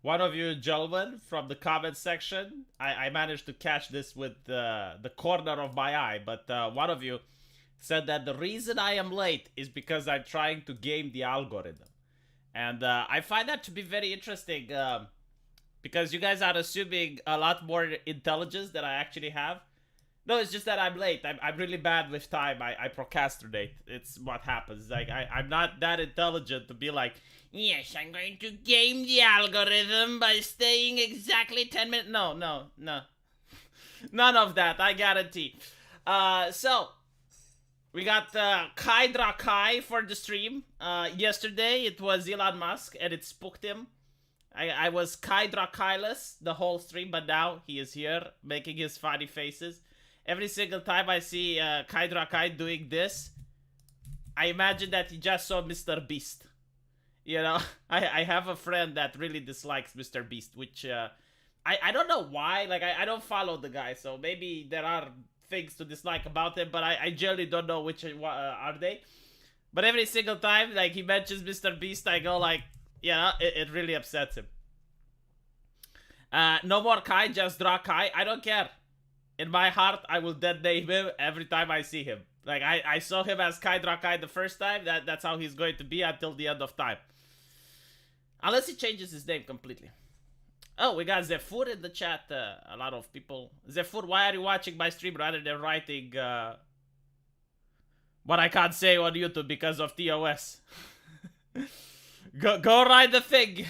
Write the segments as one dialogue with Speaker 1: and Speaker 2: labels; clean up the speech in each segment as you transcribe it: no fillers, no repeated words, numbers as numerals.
Speaker 1: One of you gentlemen from the comment section, I managed to catch this with the corner of my eye, but one of you said that the reason I am late is because I'm trying to game the algorithm. And I find that to be very interesting because you guys are assuming a lot more intelligence than I actually have. No, it's just that I'm late. I'm really bad with time. I procrastinate. It's what happens. Like, I'm not that intelligent to be like, yes, I'm going to game the algorithm by staying exactly 10 minutes. No, no, no. None of that, I guarantee. So, we got Hydra Kai for the stream. Yesterday, it was Elon Musk, and it spooked him. I was Hydra Kai-less the whole stream, but now he is here, making his funny faces. Every single time I see Hydra Kai doing this, I imagine that he just saw MrBeast. You know, I have a friend that really dislikes MrBeast, which I don't know why. Like, I don't follow the guy, so maybe there are things to dislike about him, but I generally don't know which are they. But every single time, like, he mentions MrBeast, I go like, yeah, it really upsets him. No more Kai, just draw Kai. I don't care. In my heart, I will dead name him every time I see him. Like, I saw him as Hydra Kai the first time. That's how he's going to be until the end of time. Unless he changes his name completely. Oh, we got Zephyr in the chat. A lot of people. Zephyr, why are you watching my stream rather than writing what I can't say on YouTube because of TOS? Go ride the thing.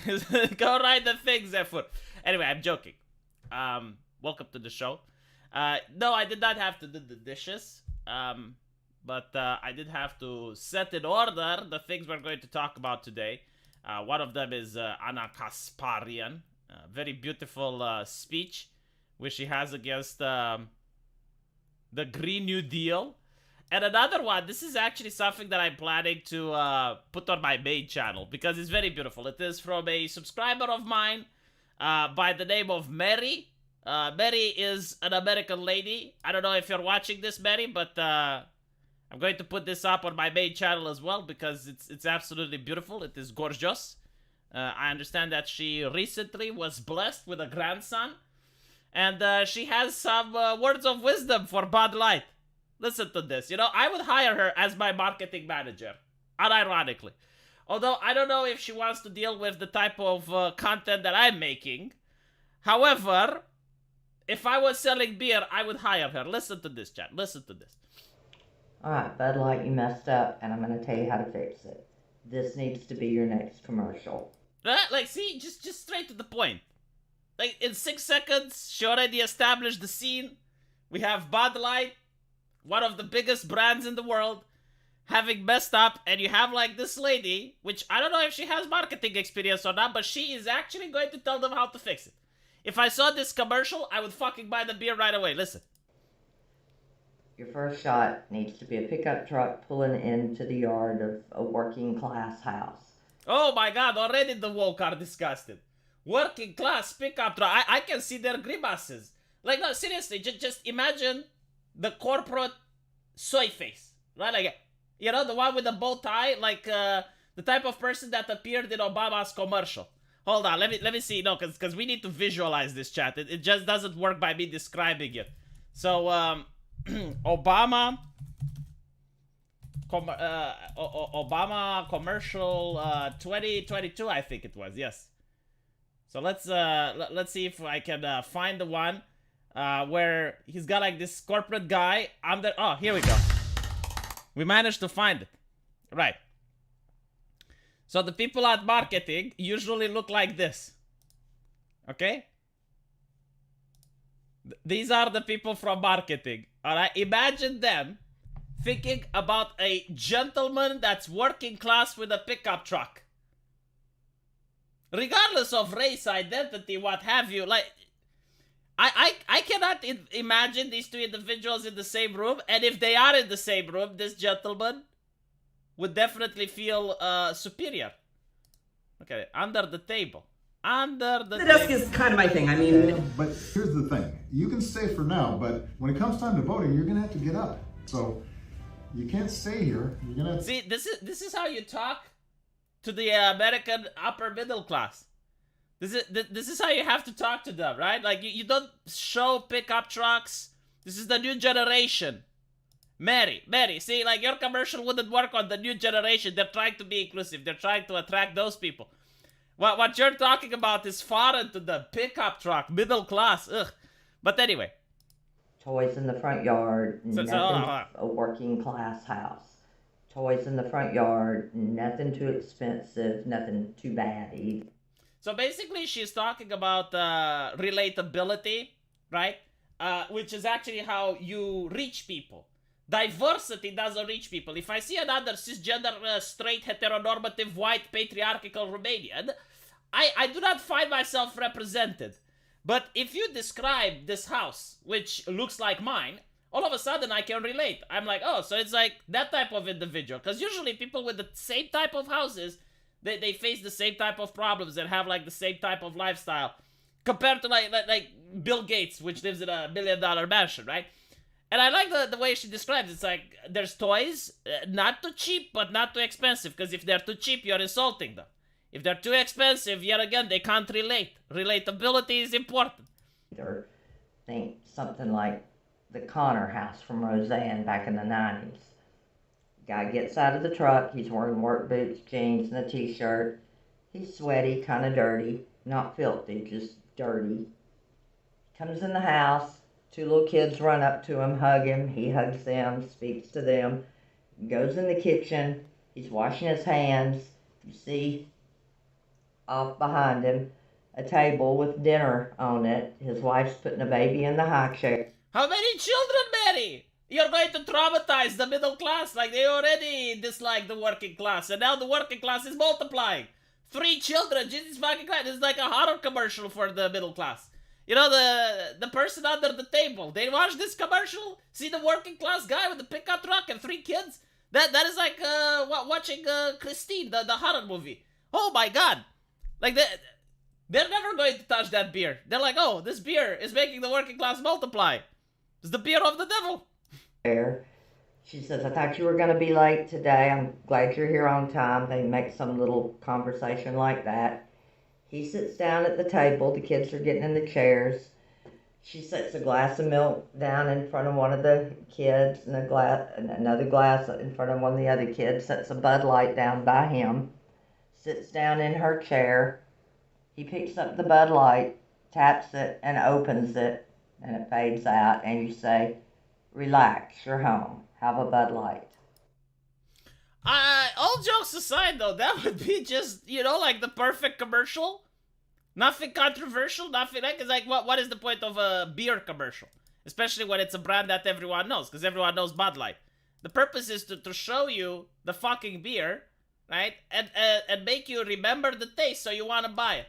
Speaker 1: Go ride the thing, Zephyr. Anyway, I'm joking. Welcome to the show. No, I did not have to do the dishes. But I did have to set in order the things we're going to talk about today. One of them is Anna Kasparian. Very beautiful speech which she has against the Green New Deal. And another one, this is actually something that I'm planning to put on my main channel because it's very beautiful. It is from a subscriber of mine by the name of Mary. Mary is an American lady. I don't know if you're watching this, Mary, but I'm going to put this up on my main channel as well because it's absolutely beautiful. It is gorgeous. I understand that she recently was blessed with a grandson, and she has some words of wisdom for Bud Light. Listen to this. You know, I would hire her as my marketing manager, unironically. Although I don't know if she wants to deal with the type of content that I'm making. However, if I was selling beer, I would hire her. Listen to this, chat. Listen to this.
Speaker 2: Alright, Bud Light, you messed up, and I'm gonna tell you how to fix it. This needs to be your next commercial.
Speaker 1: Like, see, just straight to the point. Like, in 6 seconds, she already established the scene. We have Bud Light, one of the biggest brands in the world, having messed up, and you have, like, this lady, which I don't know if she has marketing experience or not, but she is actually going to tell them how to fix it. If I saw this commercial, I would fucking buy the beer right away. Listen.
Speaker 2: Your first shot needs to be a pickup truck pulling into the yard of a working class house.
Speaker 1: Oh my god, already the woke are disgusted. Working class pickup truck. I can see their grimaces. Like, no, seriously, just imagine the corporate soy face. Right? Like, you know, the one with the bow tie, like the type of person that appeared in Obama's commercial. Hold on, let me see. No, because we need to visualize this, chat. It just doesn't work by me describing it. So, Obama commercial 2022, I think it was. Yes. So let's see if I can find the one where he's got like this corporate guy under. Oh, here we go. We managed to find it. Right. So the people at marketing usually look like this. Okay? These are the people from marketing. Alright? Imagine them thinking about a gentleman that's working class with a pickup truck. Regardless of race, identity, what have you. Like, I cannot imagine these two individuals in the same room. And if they are in the same room, this gentleman would definitely feel superior. Okay, under the table. Under the
Speaker 3: desk is kind of my thing. I mean...
Speaker 4: Yeah, but here's the thing. You can stay for now, but when it comes time to voting, you're going to have to get up. So you can't stay here. You're going to have to...
Speaker 1: See, this is how you talk to the American upper middle class. This is how you have to talk to them, right? Like, you don't show pickup trucks. This is the new generation. Mary, see, like, your commercial wouldn't work on the new generation. They're trying to be inclusive. They're trying to attract those people. What you're talking about is foreign to the pickup truck, middle class, ugh. But anyway.
Speaker 2: Toys in the front yard,
Speaker 1: hold on.
Speaker 2: a working class house. Toys in the front yard, nothing too expensive, nothing too bad either.
Speaker 1: So basically, she's talking about relatability, right? Which is actually how you reach people. Diversity doesn't reach people. If I see another cisgender, straight, heteronormative, white, patriarchal Romanian, I do not find myself represented. But if you describe this house, which looks like mine, all of a sudden I can relate. I'm like, oh, so it's like that type of individual. Because usually people with the same type of houses, they face the same type of problems and have like the same type of lifestyle. Compared to like Bill Gates, which lives in $1 million mansion, right? And I like the way she describes it. It's like, there's toys, not too cheap, but not too expensive. Because if they're too cheap, you're insulting them. If they're too expensive, yet again, they can't relate. Relatability is important.
Speaker 2: Or think something like the Connor house from Roseanne back in the 90s. Guy gets out of the truck, he's wearing work boots, jeans, and a t-shirt. He's sweaty, kind of dirty, not filthy, just dirty. Comes in the house, 2 little kids run up to him, hug him, he hugs them, speaks to them, goes in the kitchen, he's washing his hands. You see off behind him a table with dinner on it. His wife's putting a baby in the high chair.
Speaker 1: How many children, Mary? You're going to traumatize the middle class. Like, they already dislike the working class, and now the working class is multiplying. 3 children, Jesus fucking Christ. This is like a horror commercial for the middle class. You know, the person under the table, they watch this commercial, see the working class guy with the pickup truck and 3 kids. That is like watching Christine, the horror movie. Oh my god. Like, they're never going to touch that beer. They're like, oh, this beer is making the working class multiply. It's the beer of the devil.
Speaker 2: She says, I thought you were going to be late today. I'm glad you're here on time. They make some little conversation like that. He sits down at the table. The kids are getting in the chairs. She sets a glass of milk down in front of one of the kids and another glass in front of one of the other kids. Sets a Bud Light down by him. Sits down in her chair. He picks up the Bud Light, taps it, and opens it, and it fades out, and you say, relax, you're home. Have a Bud Light.
Speaker 1: All jokes aside, though, that would be just, you know, like the perfect commercial. Nothing controversial, nothing like, it's like, what is the point of a beer commercial? Especially when it's a brand that everyone knows, because everyone knows Bud Light. The purpose is to show you the fucking beer, right? And make you remember the taste so you want to buy it.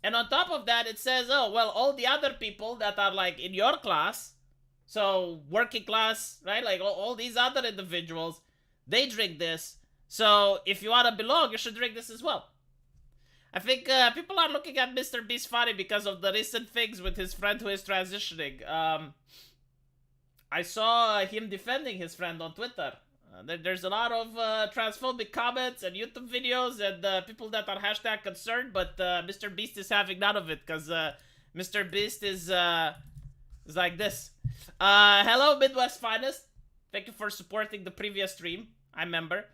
Speaker 1: And on top of that, it says, oh, well, all the other people that are like in your class, so working class, right? Like all these other individuals, they drink this. So if you want to belong, you should drink this as well. I think people are looking at MrBeast funny because of the recent things with his friend who is transitioning. I saw him defending his friend on Twitter. There's a lot of transphobic comments and YouTube videos and people that are hashtag concerned, but MrBeast is having none of it because MrBeast is like this. Hello, Midwest Finest. Thank you for supporting the previous stream. I remember.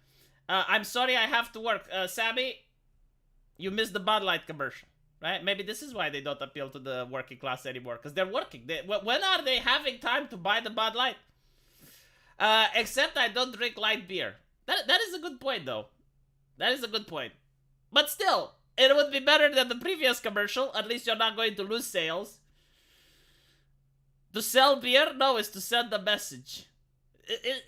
Speaker 1: I'm sorry I have to work. Sammy, you missed the Bud Light commercial, right? Maybe this is why they don't appeal to the working class anymore, because they're working. When are they having time to buy the Bud Light? Except I don't drink light beer. That is a good point, though. That is a good point. But still, it would be better than the previous commercial. At least you're not going to lose sales. To sell beer? No, it's to send the message.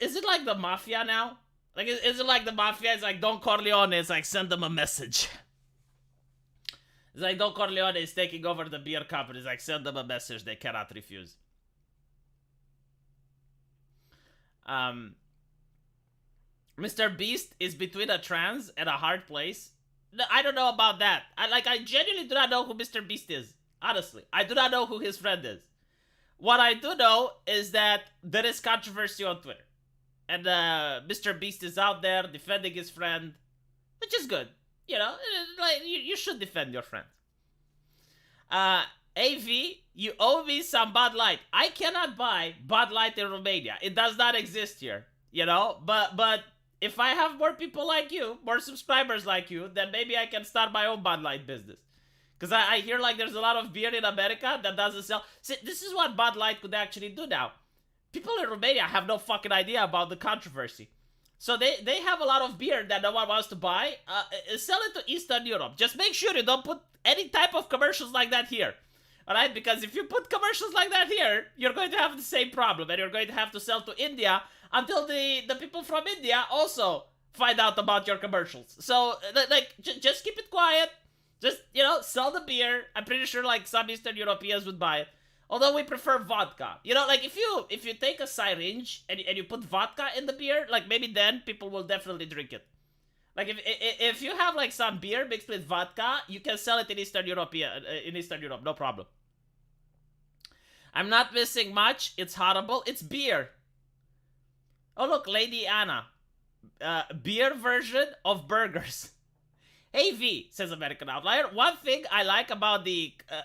Speaker 1: Is it like the mafia now? Like, is it like the mafia? It's like Don Corleone. It's like, send them a message. It's like Don Corleone is taking over the beer company. It's like, send them a message they cannot refuse. MrBeast is between a trans and a hard place. No, I don't know about that. I genuinely do not know who MrBeast is. Honestly, I do not know who his friend is. What I do know is that there is controversy on Twitter. And MrBeast is out there defending his friend, which is good. You know, like, you should defend your friends. AV, you owe me some Bud Light. I cannot buy Bud Light in Romania. It does not exist here, you know? But if I have more people like you, more subscribers like you, then maybe I can start my own Bud Light business. Because I hear like there's a lot of beer in America that doesn't sell. See, this is what Bud Light could actually do now. People in Romania have no fucking idea about the controversy. So they have a lot of beer that no one wants to buy. Sell it to Eastern Europe. Just make sure you don't put any type of commercials like that here. Alright? Because if you put commercials like that here, you're going to have the same problem. And you're going to have to sell to India until the people from India also find out about your commercials. So, like, just keep it quiet. Just, you know, sell the beer. I'm pretty sure, like, some Eastern Europeans would buy it. Although we prefer vodka. You know, like, if you take a syringe and you put vodka in the beer, like, maybe then people will definitely drink it. Like, if you have, like, some beer mixed with vodka, you can sell it in Eastern Europe, no problem. I'm not missing much. It's horrible. It's beer. Oh, look, Lady Anna. Beer version of burgers. AV, says American Outlier. One thing I like about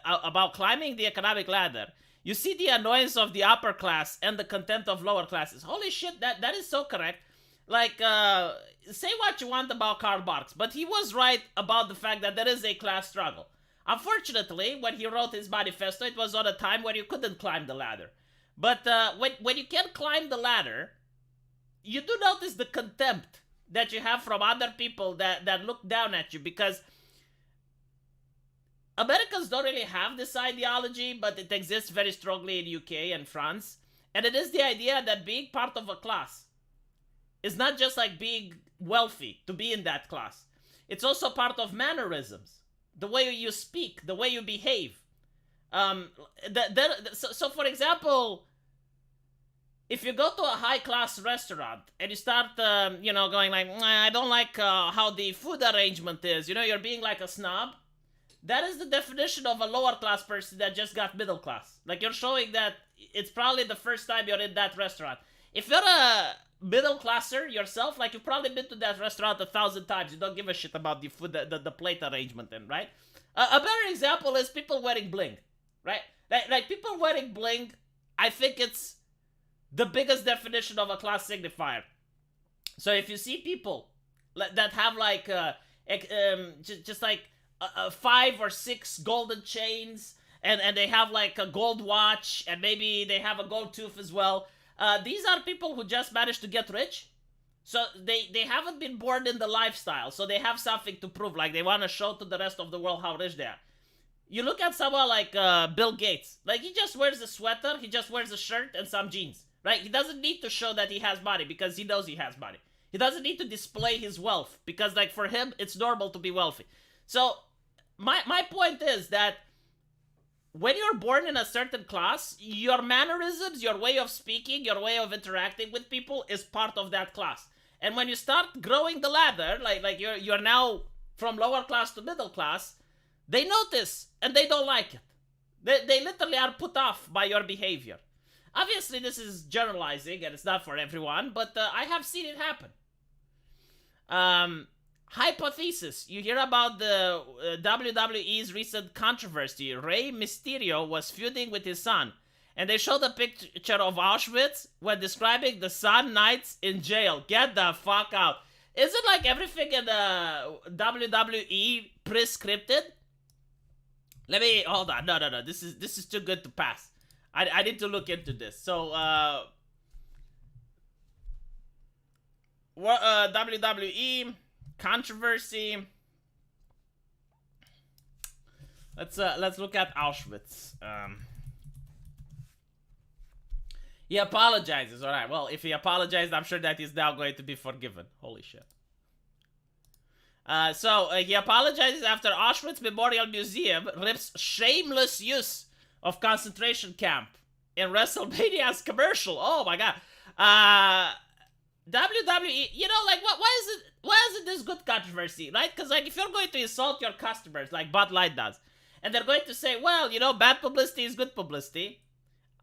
Speaker 1: about climbing the economic ladder, you see the annoyance of the upper class and the contempt of lower classes. Holy shit, that is so correct. Like, say what you want about Karl Marx, but he was right about the fact that there is a class struggle. Unfortunately, when he wrote his manifesto, it was on a time where you couldn't climb the ladder. But when you can climb the ladder, you do notice the contempt that you have from other people that look down at you, because Americans don't really have this ideology, but it exists very strongly in UK and France. And it is the idea that being part of a class is not just like being wealthy to be in that class. It's also part of mannerisms, the way you speak, the way you behave. So for example, if you go to a high-class restaurant and you start, you know, going like, I don't like how the food arrangement is, you know, you're being like a snob, that is the definition of a lower-class person that just got middle class. Like, you're showing that it's probably the first time you're in that restaurant. If you're a middle-classer yourself, like, you've probably been to that restaurant 1,000 times. You don't give a shit about the food, the plate arrangement, then, right? A better example is people wearing bling, right? Like people wearing bling, I think it's the biggest definition of a class signifier. So if you see people that have like just like 5 or 6 golden chains, and they have like a gold watch, and maybe they have a gold tooth as well, these are people who just managed to get rich. So they haven't been born in the lifestyle, so they have something to prove. Like, they want to show to the rest of the world how rich they are. You look at someone like Bill Gates. Like, he just wears a sweater, he just wears a shirt and some jeans. Right? He doesn't need to show that he has money because he knows he has money. He doesn't need to display his wealth because, like, for him, it's normal to be wealthy. So, my point is that when you're born in a certain class, your mannerisms, your way of speaking, your way of interacting with people is part of that class. And when you start growing the ladder, like you're now from lower class to middle class, they notice and they don't like it. They literally are put off by your behavior. Obviously, this is generalizing and it's not for everyone, but I have seen it happen. Hypothesis. You hear about the WWE's recent controversy. Rey Mysterio was feuding with his son, and they showed a picture of Auschwitz when describing the son nights in jail. Get the fuck out. Isn't like everything in the WWE pre-scripted? Hold on. No. This is too good to pass. I need to look into this. So, WWE controversy. Let's look at Auschwitz. He apologizes. All right. Well, if he apologized, I'm sure that he's now going to be forgiven. Holy shit. So he apologizes after Auschwitz Memorial Museum rips shameless use of concentration camp in WrestleMania's commercial. Oh my god. WWE, you know, like, why is it this good controversy, right? Because, like, if you're going to insult your customers like Bud Light does, and they're going to say, well, you know, bad publicity is good publicity,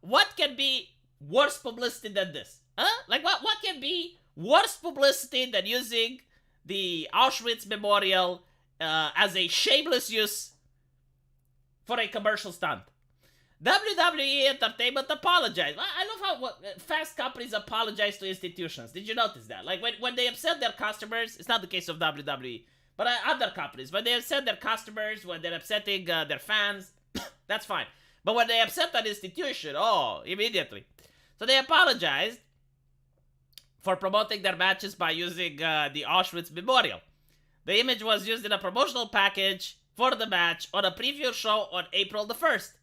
Speaker 1: what can be worse publicity than this? Huh? Like, what can be worse publicity than using the Auschwitz Memorial as a shameless use for a commercial stunt. WWE Entertainment apologized. I love how fast companies apologize to institutions. Did you notice that? Like when they upset their customers, it's not the case of WWE, but other companies. When they upset their customers, when they're upsetting their fans, that's fine. But when they upset an institution, immediately. So they apologized for promoting their matches by using the Auschwitz Memorial. The image was used in a promotional package for the match on a preview show on April the 1st.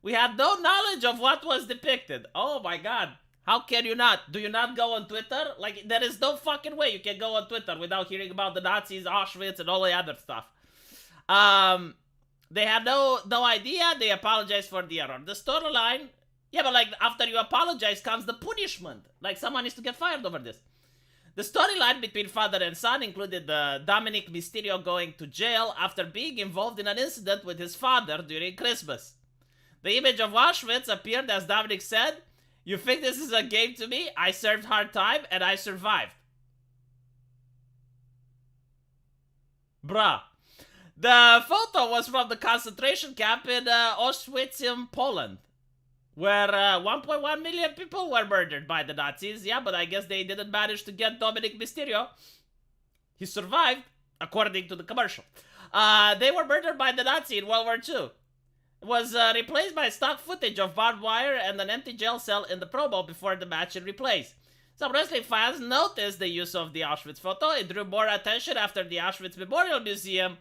Speaker 1: We had no knowledge of what was depicted. Oh my god. How can you not? Do you not go on Twitter? Like, there is no fucking way you can go on Twitter without hearing about the Nazis, Auschwitz, and all the other stuff. They had no idea. They apologized for the error. The storyline, yeah, but like, after you apologize comes the punishment. Like, someone needs to get fired over this. The storyline between father and son included Dominic Mysterio going to jail after being involved in an incident with his father during Christmas. The image of Auschwitz appeared as Dominic said, "You think this is a game to me? I served hard time and I survived." Bruh. The photo was from the concentration camp in Auschwitz in Poland, where 1.1 million people were murdered by the Nazis. Yeah, but I guess they didn't manage to get Dominic Mysterio. He survived, according to the commercial. They were murdered by the Nazi in World War II. It was replaced by stock footage of barbed wire and an empty jail cell in the promo before the match in replace. Some wrestling fans noticed the use of the Auschwitz photo. It drew more attention after the Auschwitz Memorial Museum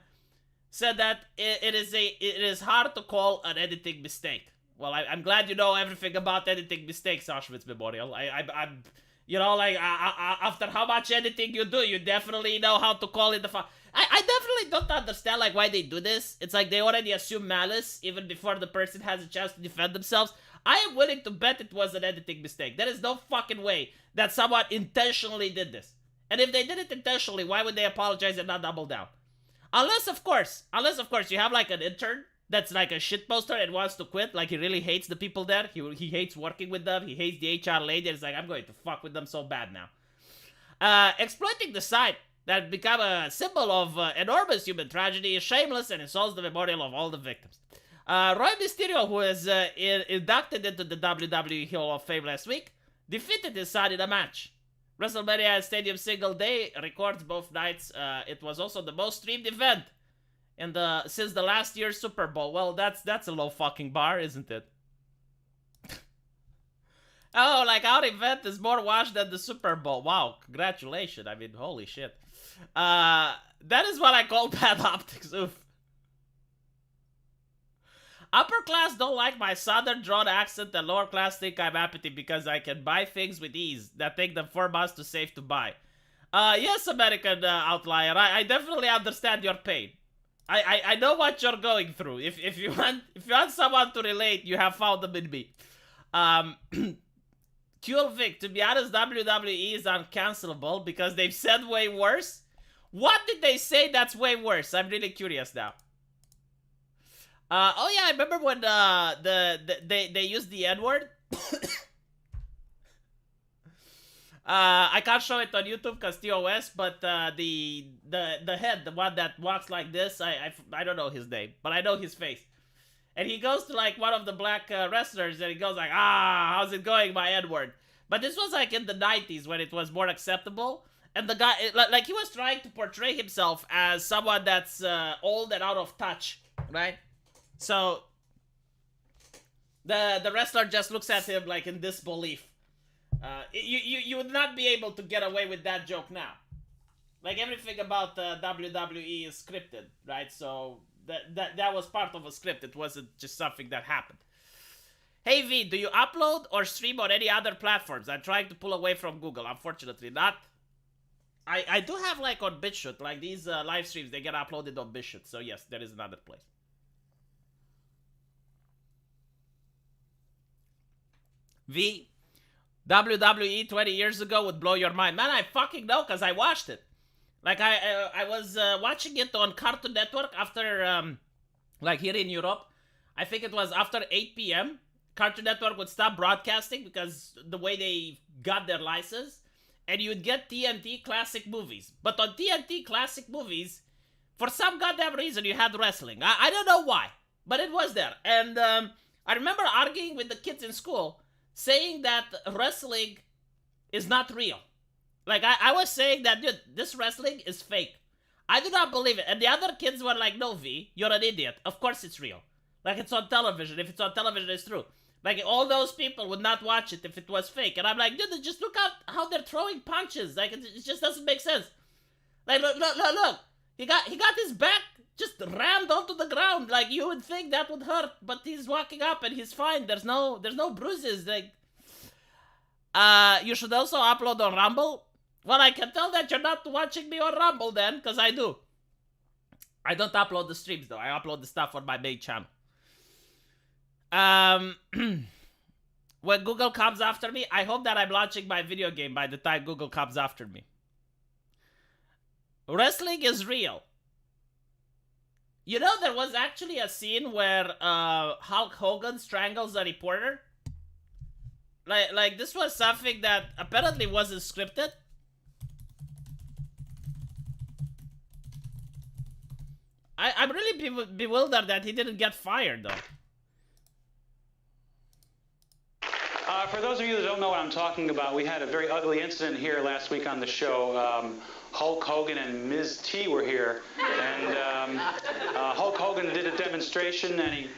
Speaker 1: said that it is hard to call an editing mistake. Well, I'm glad you know everything about editing mistakes, Auschwitz Memorial. I'm you know, like, after how much editing you do, you definitely know how to call it the I definitely don't understand, like, why they do this. It's like they already assume malice even before the person has a chance to defend themselves. I am willing to bet it was an editing mistake. There is no fucking way that someone intentionally did this. And if they did it intentionally, why would they apologize and not double down? Unless, of course, you have, like, an intern that's like a shitposter and wants to quit. Like, he really hates the people there. He hates working with them. He hates the HR lady. It's like, I'm going to fuck with them so bad now. Exploiting the site that become a symbol of enormous human tragedy is shameless and insults the memorial of all the victims. Roy Mysterio, who is inducted into the WWE Hall of Fame last week, defeated his son in a match. WrestleMania Stadium single day records both nights. It was also the most streamed event since the last year's Super Bowl. Well, that's a low fucking bar, isn't it? Oh, like, our event is more watched than the Super Bowl. Wow, congratulations. I mean, holy shit. That is what I call bad optics. Oof. Upper class don't like my southern drawn accent, and lower class think I'm appetite because I can buy things with ease that take them 4 months to save to buy. Yes, American outlier, I definitely understand your pain. I know what you're going through. If you want someone to relate, you have found them in me. Cool Vic, to be honest, WWE is uncancelable because they've said way worse. What did they say that's way worse? I'm really curious now. Oh yeah, I remember when they used the N-word. I can't show it on YouTube because TOS, but the head, the one that walks like this, I don't know his name, but I know his face. And he goes to like one of the black wrestlers and he goes like, how's it going, my N-word? But this was like in the 90s when it was more acceptable. And the guy, like, he was trying to portray himself as someone that's old and out of touch, right? So the wrestler just looks at him like in disbelief. You would not be able to get away with that joke now. Like, everything about WWE is scripted, right? So that was part of a script. It wasn't just something that happened. Hey V, do you upload or stream on any other platforms? I'm trying to pull away from Google. Unfortunately not. I do have, like, on BitChute, like these live streams, they get uploaded on BitChute. So yes, there is another place. V, WWE 20 years ago would blow your mind. Man, I fucking know, because I watched it. Like, I was watching it on Cartoon Network after, like, here in Europe. I think it was after 8 p.m. Cartoon Network would stop broadcasting because the way they got their license. And you'd get TNT Classic Movies. But on TNT Classic Movies, for some goddamn reason, you had wrestling. I don't know why. but it was there. And I remember arguing with the kids in school, saying that wrestling is not real. Like, I was saying that, dude, this wrestling is fake. I do not believe it. And the other kids were like, no, V, you're an idiot. Of course it's real. Like, it's on television. If it's on television, it's true. Like, all those people would not watch it if it was fake. And I'm like, dude, just look at how they're throwing punches. Like, it just doesn't make sense. Like, look. He got his back just rammed onto the ground. Like, you would think that would hurt, but he's walking up and he's fine. There's no bruises. Like, you should also upload on Rumble. Well, I can tell that you're not watching me on Rumble then, because I do. I don't upload the streams, though. I upload the stuff on my main channel. When Google comes after me, I hope that I'm launching my video game by the time Google comes after me. Wrestling is real. You know, there was actually a scene where Hulk Hogan strangles a reporter. Like this was something that apparently wasn't scripted. I'm really bewildered that he didn't get fired, though.
Speaker 5: For those of you that don't know what I'm talking about, we had a very ugly incident here last week on the show. Hulk Hogan and Ms. T were here, and Hulk Hogan did a demonstration, and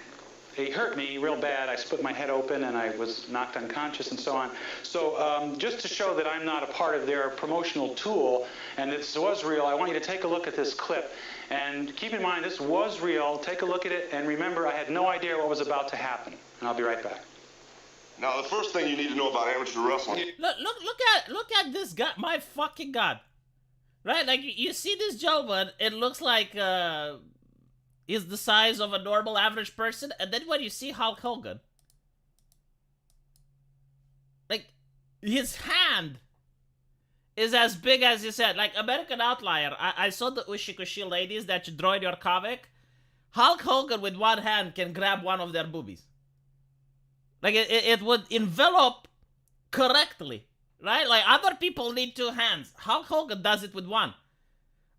Speaker 5: he hurt me real bad. I split my head open, and I was knocked unconscious and so on. So just to show that I'm not a part of their promotional tool, and this was real, I want you to take a look at this clip. And keep in mind, this was real. Take a look at it, and remember, I had no idea what was about to happen. And I'll be right back.
Speaker 6: Now, the first thing you need to know about amateur wrestling...
Speaker 1: Look at this guy. My fucking God. Right? Like, you see this gentleman, it looks like he's the size of a normal average person, and then when you see Hulk Hogan, like, his hand is as big as you said. Like, American Outlier, I saw the Ushikushi ladies that you draw in your comic. Hulk Hogan with one hand can grab one of their boobies. Like, it would envelop correctly, right? Like, other people need two hands. Hulk Hogan does it with one.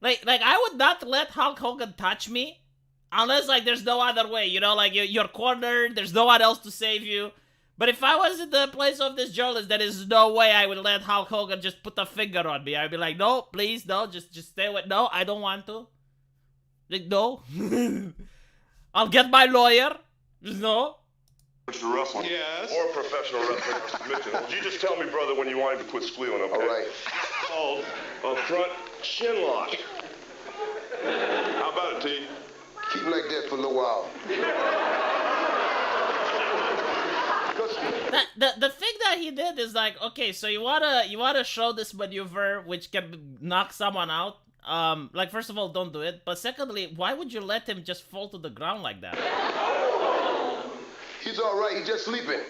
Speaker 1: Like I would not let Hulk Hogan touch me unless, like, there's no other way, you know? Like, you're cornered, there's no one else to save you. But if I was in the place of this journalist, there is no way I would let Hulk Hogan just put a finger on me. I'd be like, no, please, no, just stay away. No, I don't want to. Like, no. I'll get my lawyer. Just no.
Speaker 6: Amateur wrestling.
Speaker 5: Yes.
Speaker 6: Or professional wrestling or submission. You just tell me, brother, when you want him to quit squealing, okay? All right. Called a front chin lock. How about it, T?
Speaker 7: Keep him like that for a little while.
Speaker 1: The thing that he did is like, okay, so you wanna show this maneuver which can knock someone out. Like, first of all, don't do it. But secondly, why would you let him just fall to the ground like that?
Speaker 7: He's all right. He's just sleeping.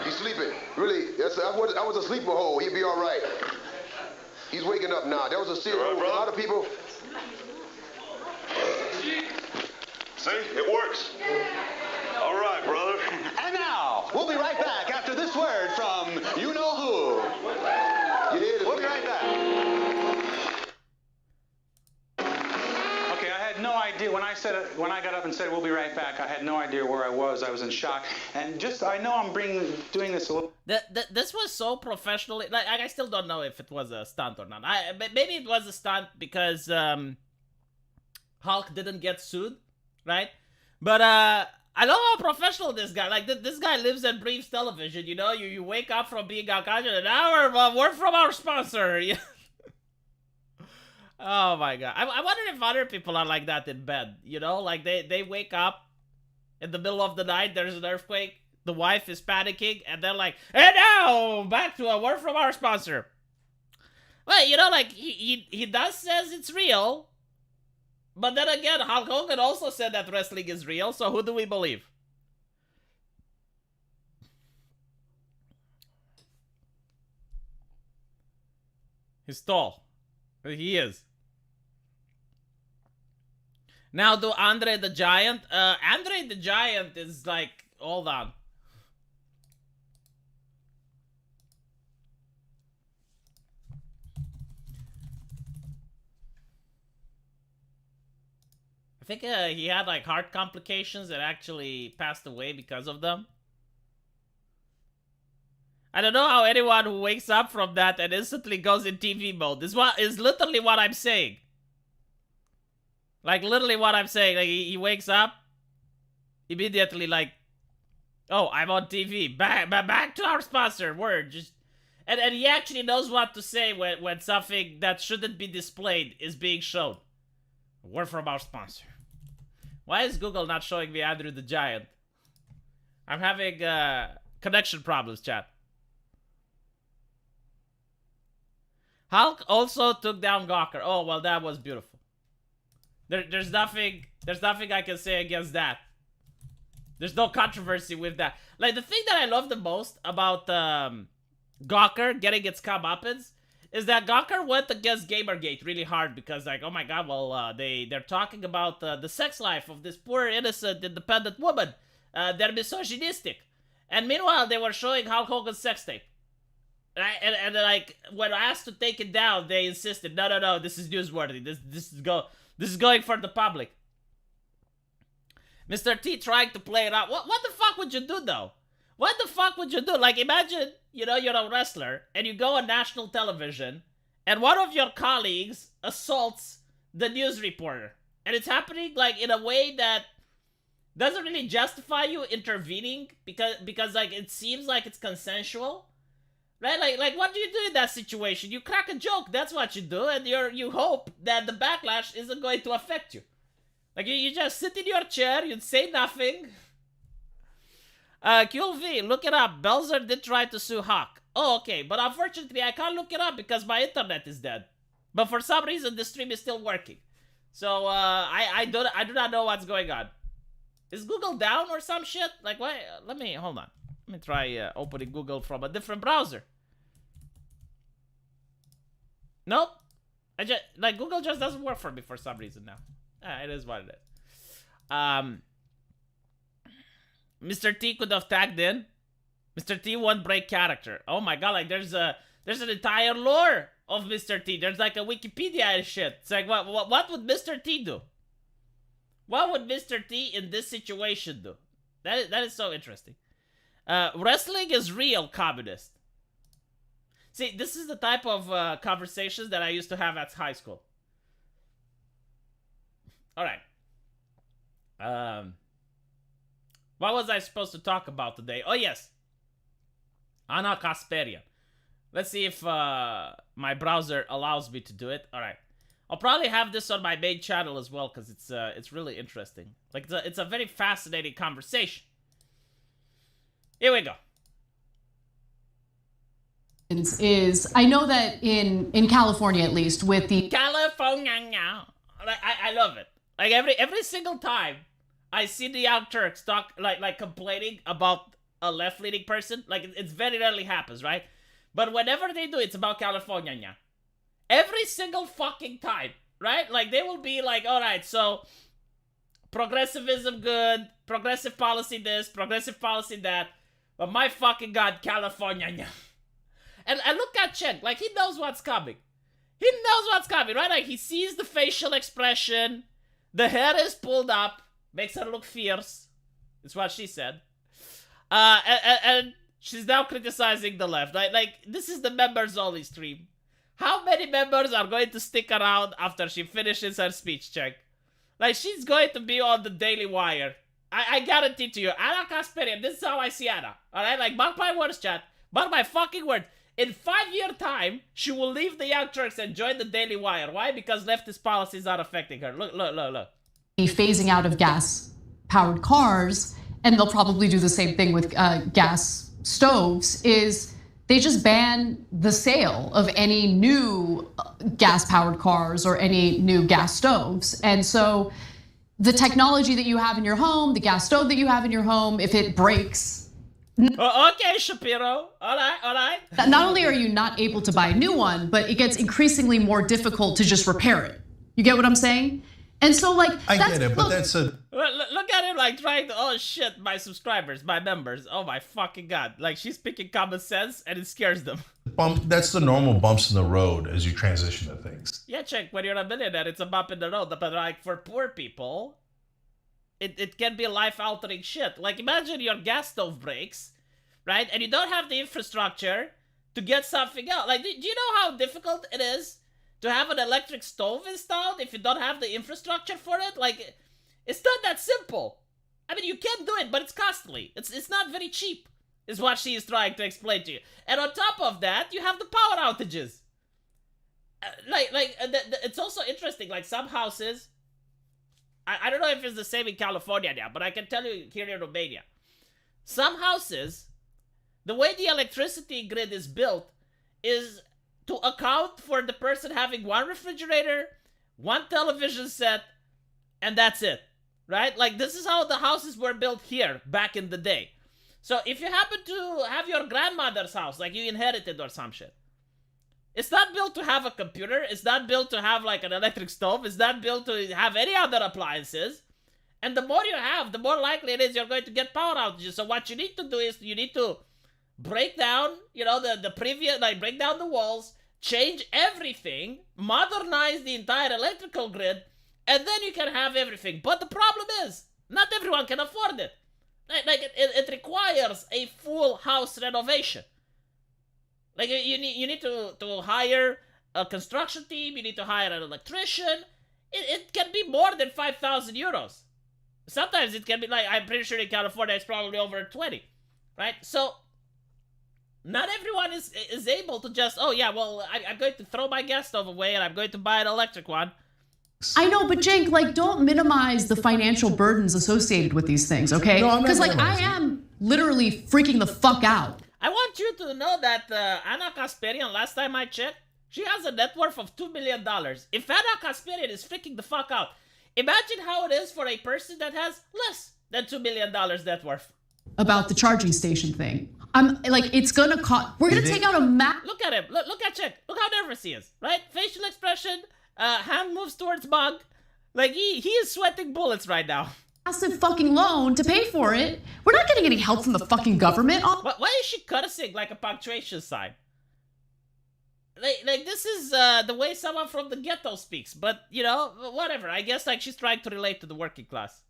Speaker 7: He's sleeping. Really, I was a sleeper hole. He'll be all right. He's waking up now. That was a serious. A lot of people.
Speaker 6: See? It works. All right, brother.
Speaker 8: And now, we'll be right back after this word from you-know-who. We'll be right back.
Speaker 5: Okay, I had no idea. When I got up and said we'll be right back, I had no idea where I was. I was in shock. And just, I know I'm doing this a little...
Speaker 1: This was so professionally... Like, I still don't know if it was a stunt or not. Maybe it was a stunt because Hulk didn't get sued, right? But I love how professional this guy. Like, this guy lives and breathes television, you know? You wake up from being unconscious and now we're from our sponsor. Oh my God. I wonder if other people are like that in bed, you know? Like, they wake up in the middle of the night, there's an earthquake, the wife is panicking, and they're like, and now, back to a word from our sponsor. Well, you know, like, he does says it's real, but then again, Hulk Hogan also said that wrestling is real, so who do we believe? He's tall. He is. Now, do Andre the Giant? Andre the Giant is like, hold on. think he had like heart complications and actually passed away because of them. I don't know how anyone who wakes up from that and instantly goes in TV mode. This is literally what I'm saying. Like, literally what I'm saying. Like, he wakes up, immediately like, oh, I'm on TV. Back to our sponsor. Word. Just and he actually knows what to say when something that shouldn't be displayed is being shown. Word from our sponsor. Why is Google not showing me Andrew the Giant? I'm having connection problems, chat. Hulk also took down Gawker. Oh, well, that was beautiful. There's nothing I can say against that. There's no controversy with that. Like, the thing that I love the most about Gawker getting its comeuppance is that Gawker went against Gamergate really hard because, like, oh my god, well, they're talking about the sex life of this poor, innocent, independent woman. They're misogynistic. And meanwhile, they were showing Hulk Hogan's sex tape. And like, when asked to take it down, they insisted, no, this is newsworthy. This is going for the public. Mr. T trying to play it out. What the fuck would you do, though? What the fuck would you do? Like, imagine, you know, you're a wrestler, and you go on national television, and one of your colleagues assaults the news reporter. And it's happening, like, in a way that doesn't really justify you intervening, because like, it seems like it's consensual. Right? Like, what do you do in that situation? You crack a joke, that's what you do, and you hope that the backlash isn't going to affect you. Like, you just sit in your chair, you'd say nothing. QLV, look it up. Belzer did try to sue Hawk. Oh, okay, but unfortunately, I can't look it up because my internet is dead. But for some reason, the stream is still working. So, I do not know what's going on. Is Google down or some shit? Like, what? Hold on. Let me try opening Google from a different browser. Nope. Google just doesn't work for me for some reason now. It is what it is. Mr. T could have tagged in. Mr. T won't break character. Oh my god, like there's an entire lore of Mr. T. There's like a Wikipedia and shit. It's like, what would Mr. T do? What would Mr. T in this situation do? That is so interesting. Wrestling is real, communist. See, this is the type of conversations that I used to have at high school. Alright. What was I supposed to talk about today? Oh, yes. Anna Kasparian. Let's see if my browser allows me to do it. Alright. I'll probably have this on my main channel as well, because it's really interesting. Like, it's a very fascinating conversation. Here we go.
Speaker 9: Is I know that in California, at least, with the
Speaker 1: California, like I love it. Like every single time I see the Young Turks talk like complaining about a left-leaning person, like it's very rarely happens, right? But whenever they do, it's about California. Every single fucking time, right? Like they will be like, all right, so progressivism good, progressive policy this, progressive policy that, but my fucking god, California. And look at Chen, like he knows what's coming. He knows what's coming, right? Like he sees the facial expression, the hair is pulled up, makes her look fierce. It's what she said. And she's now criticizing the left. Like this is the members only stream. How many members are going to stick around after she finishes her speech, check? Like she's going to be on the Daily Wire. I guarantee to you, Anna Kasparian, this is how I see Anna. Alright, like mark my words, chat. Mark my fucking words. In 5-year time, she will leave the Young Turks and join the Daily Wire. Why? Because leftist policies are affecting her. Look.
Speaker 9: The phasing out of gas-powered cars, and they'll probably do the same thing with gas stoves, is they just ban the sale of any new gas-powered cars or any new gas stoves. And so the technology that you have in your home, the gas stove that you have in your home, if it breaks,
Speaker 1: okay, Shapiro. All right.
Speaker 9: not only are you not able to buy a new one, but it gets increasingly more difficult to just repair it. You get what I'm saying? And so, like,
Speaker 10: I get it, but that's a...
Speaker 1: Look at him, like, trying to... Oh, shit, my subscribers, my members. Oh, my fucking God. Like, she's speaking common sense, and it scares them.
Speaker 10: That's the normal bumps in the road as you transition to things.
Speaker 1: Yeah, check. When you're a millionaire, it's a bump in the road. But, like, for poor people, it can be life-altering shit. Like, imagine your gas stove breaks, right? And you don't have the infrastructure to get something out. Like, do you know how difficult it is to have an electric stove installed if you don't have the infrastructure for it? Like, it's not that simple. I mean, you can do it, but it's costly. It's not very cheap, is what she is trying to explain to you. And on top of that, you have the power outages. It's also interesting, like, some houses, I don't know if it's the same in California now, but I can tell you here in Romania, some houses, the way the electricity grid is built is to account for the person having one refrigerator, one television set, and that's it, right? Like, this is how the houses were built here back in the day. So if you happen to have your grandmother's house, like you inherited or some shit, it's not built to have a computer, it's not built to have like an electric stove, it's not built to have any other appliances. And the more you have, the more likely it is you're going to get power outages. So what you need to do is you need to break down, you know, the previous, like, break down the walls, change everything, modernize the entire electrical grid, and then you can have everything. But the problem is, not everyone can afford it. It requires a full house renovation. Like, you need to hire a construction team, you need to hire an electrician. It can be more than 5,000 euros. Sometimes it can be, like, I'm pretty sure in California it's probably over 20, right? So, not everyone is able to just, oh yeah, well, I'm going to throw my gas stove away and I'm going to buy an electric one.
Speaker 9: I know, but Cenk, like, don't minimize the financial burdens associated with these things, okay? Because, like, I am literally freaking the fuck out.
Speaker 1: I want you to know that Anna Kasparian, last time I checked, she has a net worth of $2 million. If Anna Kasparian is freaking the fuck out, imagine how it is for a person that has less than $2 million net worth.
Speaker 9: About the charging station thing. I'm like, it's gonna cost. We're gonna take out a map.
Speaker 1: Look at him. Look at Cenk. Look how nervous he is, right? Facial expression, hand moves towards mug. Like, he is sweating bullets right now.
Speaker 9: Massive fucking loan to pay for it. We're not getting any help from the fucking government.
Speaker 1: Why is she cursing like a punctuation sign? Like this is the way someone from the ghetto speaks. But, you know, whatever. I guess, like, she's trying to relate to the working class.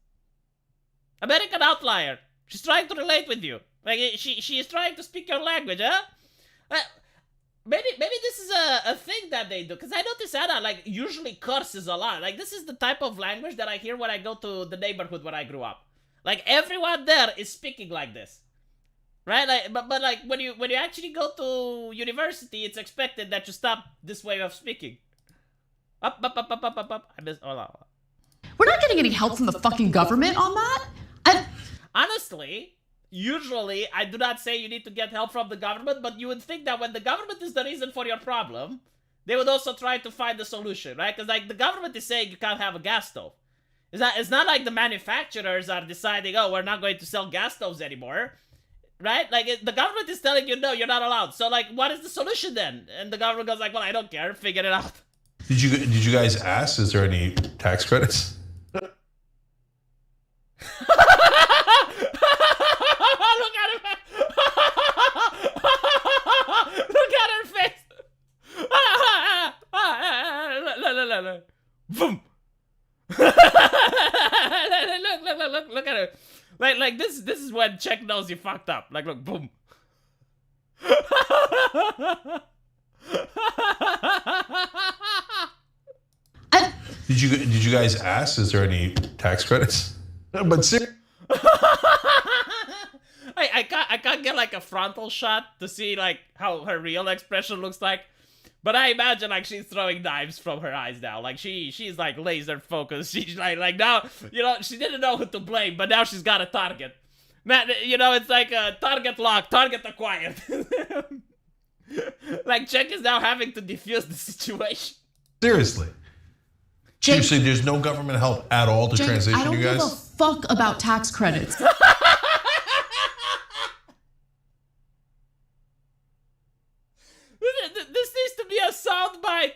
Speaker 1: American outlier. She's trying to relate with you. Like, she is trying to speak your language, huh? Maybe this is a thing that they do. Because I notice Anna, like, usually curses a lot. Like, this is the type of language that I hear when I go to the neighborhood where I grew up. Like, everyone there is speaking like this. Right? Like, but like, when you actually go to university, it's expected that you stop this way of speaking. Up. I missed, hold on.
Speaker 9: We're not getting any help from the fucking government on that.
Speaker 1: Honestly, usually, I do not say you need to get help from the government, but you would think that when the government is the reason for your problem, they would also try to find the solution, right? Because, like, the government is saying you can't have a gas stove. It's not like the manufacturers are deciding, oh, we're not going to sell gas stoves anymore, right? Like, the government is telling you, no, you're not allowed. So, like, what is the solution then? And the government goes like, well, I don't care, figure it out.
Speaker 10: Did you guys ask, is there any tax credits?
Speaker 1: Look at her face. Look at her face. Look. Boom. Look at her. Like this is when Cenk knows you fucked up. Like, look, boom.
Speaker 10: Did you guys ask, is there any tax credits? But seriously.
Speaker 1: I can't get like a frontal shot to see like how her real expression looks like, but I imagine like she's throwing knives from her eyes now. Like she's like laser focused. She's like now, you know, she didn't know who to blame, but now she's got a target. Man, you know, it's like a target locked, target acquired. Like Cenk is now having to defuse the situation.
Speaker 10: Seriously. Seriously, there's no government help at all to transition you guys?
Speaker 9: I don't give a fuck about tax credits.
Speaker 1: This needs to be a soundbite.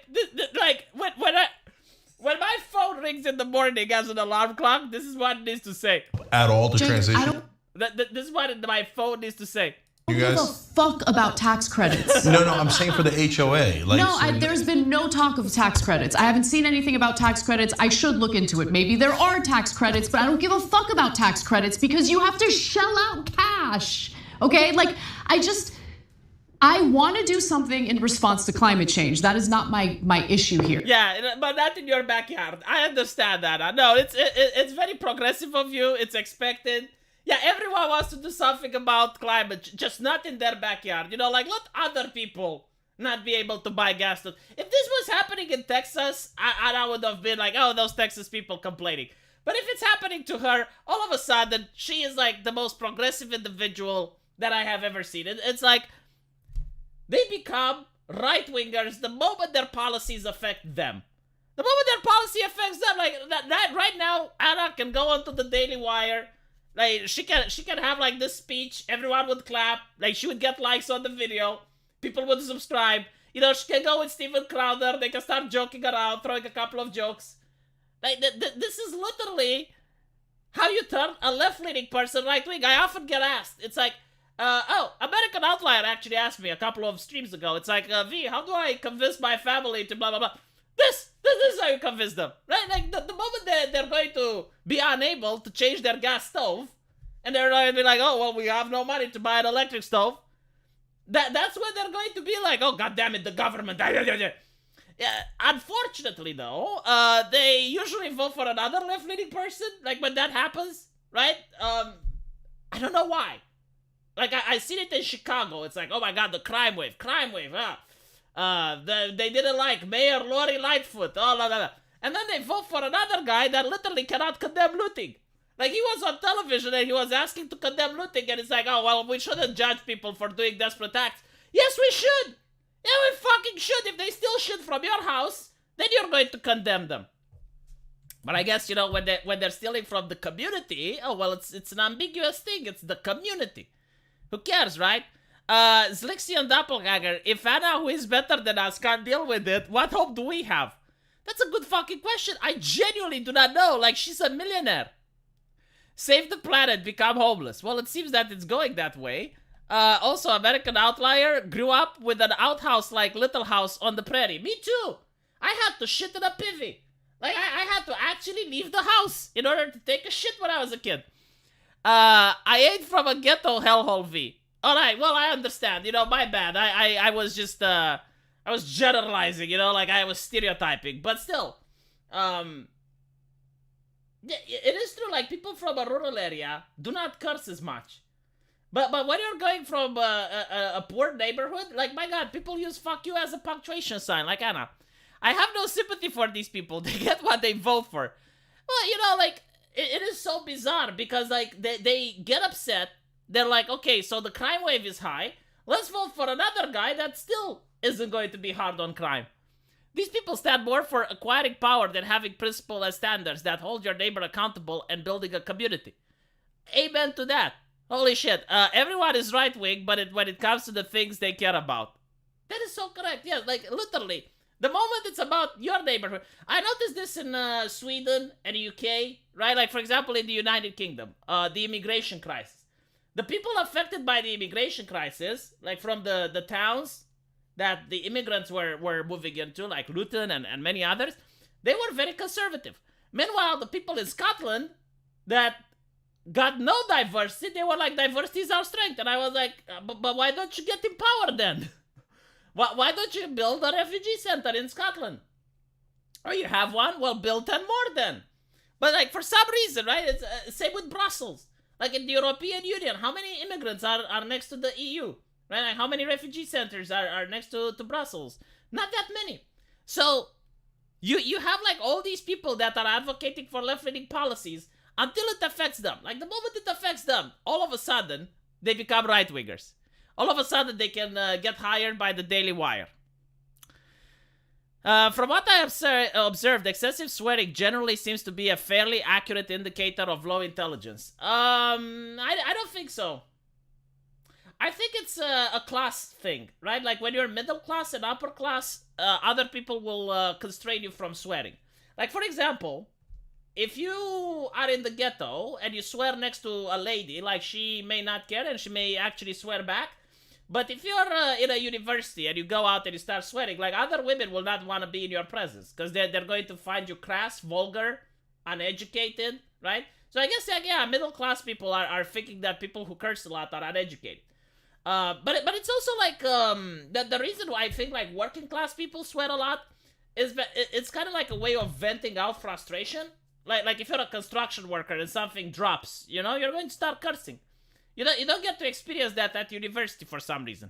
Speaker 1: Like, when my phone rings in the morning as an alarm clock, this is what it needs to say.
Speaker 10: At all to transition?
Speaker 1: This is what my phone needs to say.
Speaker 10: You
Speaker 9: Give a
Speaker 10: guys?
Speaker 9: fuck about tax credits.
Speaker 10: No, I'm saying for the HOA. Like,
Speaker 9: No, there's been no talk of tax credits. I haven't seen anything about tax credits. I should look into it. Maybe there are tax credits, but I don't give a fuck about tax credits because you have to shell out cash. Okay? Like, I want to do something in response to climate change. That is not my issue here.
Speaker 1: Yeah, but not in your backyard. I understand that. No, it's very progressive of you. It's expected. Yeah, everyone wants to do something about climate, just not in their backyard. You know, like, let other people not be able to buy gas. If this was happening in Texas, I would have been like, oh, those Texas people complaining. But if it's happening to her, all of a sudden, she is like the most progressive individual that I have ever seen. It's like, they become right-wingers the moment their policies affect them. The moment their policy affects them, like, that right now, Anna can go onto the Daily Wire. Like, she can have, like, this speech, everyone would clap, like, she would get likes on the video, people would subscribe, you know, she can go with Steven Crowder, they can start joking around, throwing a couple of jokes. Like, this is literally how you turn a left-leaning person right-wing. I often get asked, it's like, American Outlier actually asked me a couple of streams ago, it's like, V, how do I convince my family to blah, blah, blah? This is how you convince them, right? Like, the moment they're going to be unable to change their gas stove, and they're going to be like, oh, well, we have no money to buy an electric stove, that's when they're going to be like, oh, God damn it, the government. Yeah, unfortunately, though, they usually vote for another left-leaning person, like, when that happens, right? I don't know why. Like, I seen it in Chicago. It's like, oh, my God, the crime wave, they didn't like Mayor Lori Lightfoot, and then they vote for another guy that literally cannot condemn looting. Like, he was on television and he was asking to condemn looting, and it's like, oh, well, we shouldn't judge people for doing desperate acts. Yes, we should. Yeah, we fucking should. If they steal shit from your house, then you're going to condemn them. But I guess, you know, when they're stealing from the community, oh, well, it's an ambiguous thing. It's the community. Who cares, right? Zlixian Doppelganger, if Anna, who is better than us, can't deal with it, what hope do we have? That's a good fucking question. I genuinely do not know. Like, she's a millionaire. Save the planet, become homeless. Well, it seems that it's going that way. Also, American Outlier grew up with an outhouse like Little House on the Prairie. Me too. I had to shit in a pivy. Like, I had to actually leave the house in order to take a shit when I was a kid. I ate from a ghetto hellhole, V. Alright, well, I understand. You know, my bad. I was just, I was generalizing, you know, like I was stereotyping. But still, it is true, like, people from a rural area do not curse as much. But when you're going from a poor neighborhood, like, my God, people use fuck you as a punctuation sign, like Anna. I have no sympathy for these people. They get what they vote for. Well, you know, like, it is so bizarre because, like, they get upset. They're like, okay, so the crime wave is high. Let's vote for another guy that still isn't going to be hard on crime. These people stand more for acquiring power than having principle as standards that hold your neighbor accountable and building a community. Amen to that. Holy shit. Everyone is right-wing, but when it comes to the things they care about. That is so correct. Yeah, like, literally. The moment it's about your neighborhood. I noticed this in Sweden and UK, right? Like, for example, in the United Kingdom, the immigration crisis. The people affected by the immigration crisis, like from the towns that the immigrants were moving into, like Luton and many others, they were very conservative. Meanwhile, the people in Scotland that got no diversity, they were like, diversity is our strength. And I was like, but why don't you get in power then? Why don't you build a refugee center in Scotland? Or you have one, well, build 10 more then. But like, for some reason, right, it's same with Brussels. Like in the European Union, how many immigrants are next to the EU? Right? Like how many refugee centers are next to Brussels? Not that many. So you have like all these people that are advocating for left-leaning policies until it affects them. Like the moment it affects them, all of a sudden, they become right-wingers. All of a sudden, they can get hired by the Daily Wire. From what I observed, excessive swearing generally seems to be a fairly accurate indicator of low intelligence. I don't think so. I think it's a class thing, right? Like when you're middle class and upper class, other people will constrain you from swearing. Like for example, if you are in the ghetto and you swear next to a lady, like, she may not care and she may actually swear back. But if you're in a university and you go out and you start swearing, like, other women will not want to be in your presence because they're going to find you crass, vulgar, uneducated, right? So I guess, like, yeah, middle class people are thinking that people who curse a lot are uneducated. But it's also like the reason why I think like working class people sweat a lot is that it's kind of like a way of venting out frustration. Like if you're a construction worker and something drops, you know, you're going to start cursing. You don't get to experience that at university for some reason.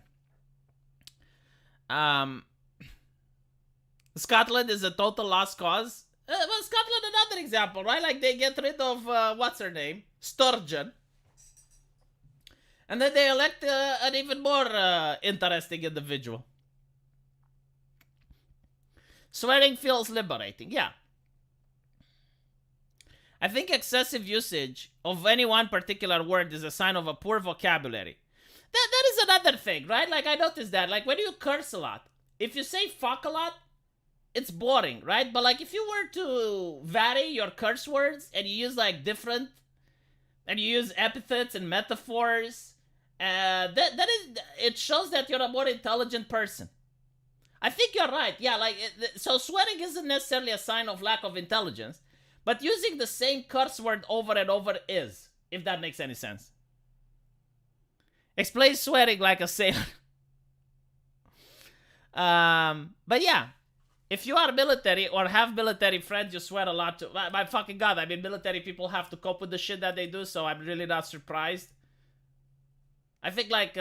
Speaker 1: Scotland is a total lost cause. Well, Scotland, another example, right? Like they get rid of what's her name, Sturgeon. And then they elect an even more interesting individual. Swearing feels liberating, yeah. I think excessive usage of any one particular word is a sign of a poor vocabulary. That is another thing, right? Like I noticed that, like when you curse a lot, if you say fuck a lot, it's boring, right? But like if you were to vary your curse words and you use like different, and you use epithets and metaphors, it shows that you're a more intelligent person. I think you're right. Yeah, like so swearing isn't necessarily a sign of lack of intelligence, but using the same curse word over and over is, if that makes any sense. Explain swearing like a sailor. But yeah, if you are military or have military friends, you swear a lot too. My fucking god, I mean, military people have to cope with the shit that they do, so I'm really not surprised. I think like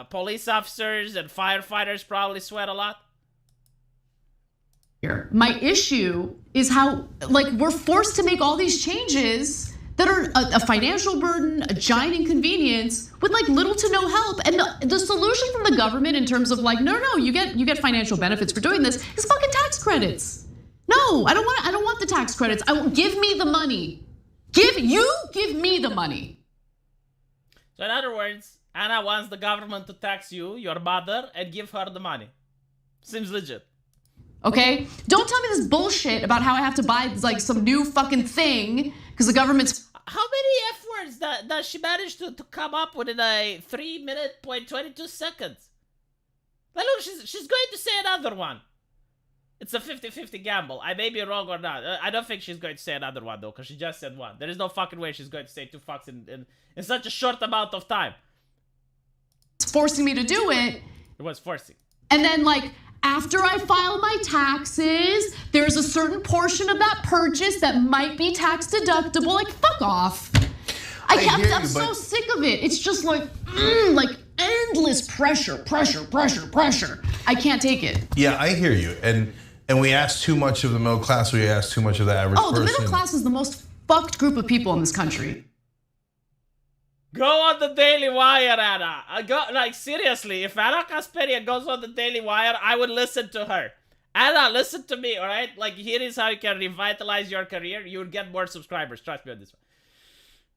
Speaker 1: police officers and firefighters probably sweat a lot.
Speaker 9: My issue is how, like, we're forced to make all these changes that are a financial burden, a giant inconvenience, with like little to no help. And the solution from the government in terms of like, no, you get financial benefits for doing this is fucking tax credits. No, I don't want the tax credits. Give me the money. Give me the money.
Speaker 1: So in other words, Anna wants the government to tax you, your mother, and give her the money. Seems legit.
Speaker 9: Okay? Don't tell me this bullshit about how I have to buy like some new fucking thing because the government's...
Speaker 1: How many F words does she manage to come up with in a 3-minute, 22 seconds? Like, look, she's going to say another one. It's a 50-50 gamble. I may be wrong or not. I don't think she's going to say another one, though, because she just said one. There is no fucking way she's going to say 2 fucks in such a short amount of time.
Speaker 9: It's forcing me to do it.
Speaker 1: It was forcing.
Speaker 9: And then, like, after I file my taxes, there's a certain portion of that purchase that might be tax deductible. Like, fuck off. I'm so sick of it. It's just like endless pressure. I can't take it.
Speaker 10: Yeah, I hear you. And we ask too much of the middle class. We ask too much of the average person.
Speaker 9: Oh, the middle class is the most fucked group of people in this country.
Speaker 1: Go on the Daily Wire, Anna. Like, seriously, if Anna Kasparian goes on the Daily Wire, I would listen to her. Anna, listen to me, all right? Like, here is how you can revitalize your career. You would get more subscribers. Trust me on this one.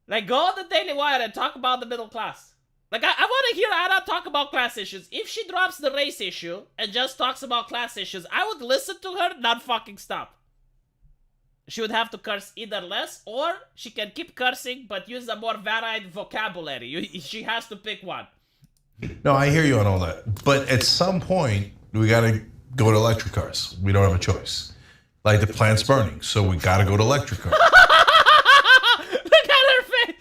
Speaker 1: Like, go on the Daily Wire and talk about the middle class. Like, I want to hear Anna talk about class issues. If she drops the race issue and just talks about class issues, I would listen to her, not fucking stop. She would have to curse either less, or she can keep cursing but use a more varied vocabulary. She has to pick one.
Speaker 10: No, I hear you on all that. But at some point, we got to go to electric cars. We don't have a choice. Like the plant's burning, so we got to go to electric cars.
Speaker 1: Look at her face.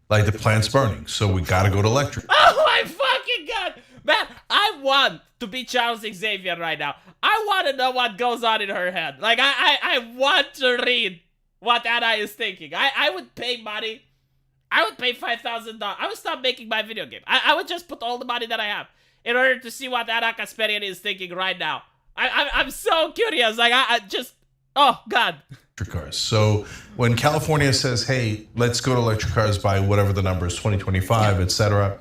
Speaker 10: Like the plant's burning, so we got to go to electric.
Speaker 1: Oh my fucking god. Man, I want to be Charles Xavier right now. I want to know what goes on in her head. Like, I want to read what Anna is thinking. I would pay money. I would pay $5,000. I would stop making my video game. I would just put all the money that I have in order to see what Anna Kasparian is thinking right now. I'm so curious. Like, I just, oh, God.
Speaker 10: Electric cars. So when California says, hey, let's go to electric cars by whatever the number is, 2025, etc.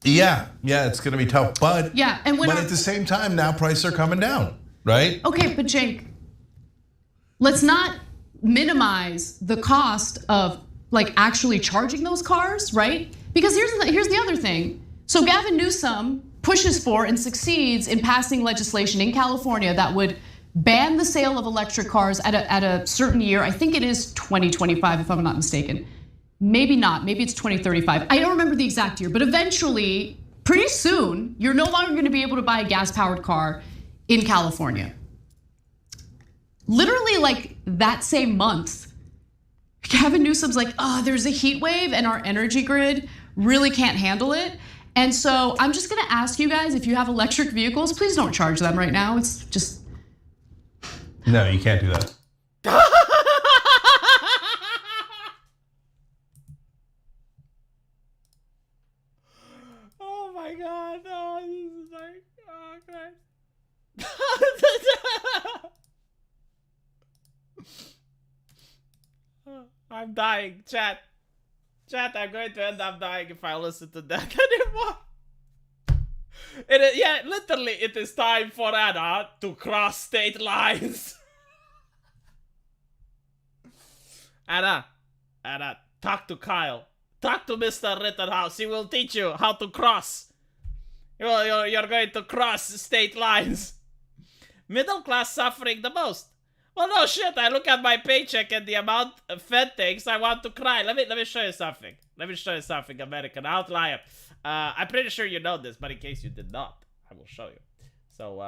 Speaker 10: Yeah, it's gonna be tough, but
Speaker 9: yeah, and
Speaker 10: but at the same time, now prices are coming down, right?
Speaker 9: Okay, but Jake, let's not minimize the cost of like actually charging those cars, right? Because here's the other thing. So Gavin Newsom pushes for and succeeds in passing legislation in California that would ban the sale of electric cars at a certain year. I think it is 2025, if I'm not mistaken. Maybe not, maybe it's 2035. I don't remember the exact year, but eventually, pretty soon, you're no longer gonna be able to buy a gas-powered car in California. Literally like that same month, Gavin Newsom's like, oh, there's a heat wave and our energy grid really can't handle it. And so I'm just gonna ask you guys, if you have electric vehicles, please don't charge them right now. It's just.
Speaker 10: No, you can't do that.
Speaker 1: Oh my God, no, this is like, oh Christ. I'm dying, chat. Chat, I'm going to end up dying if I listen to that anymore. Yeah, literally, it is time for Anna to cross state lines. Anna, talk to Kyle. Talk to Mr. Rittenhouse. He will teach you how to cross. You're going to cross state lines. Middle class suffering the most. Well, no shit. I look at my paycheck and the amount of Fed takes. I want to cry. Let me show you something. Let me show you something, American outlier. I'm pretty sure you know this, but in case you did not, I will show you. So,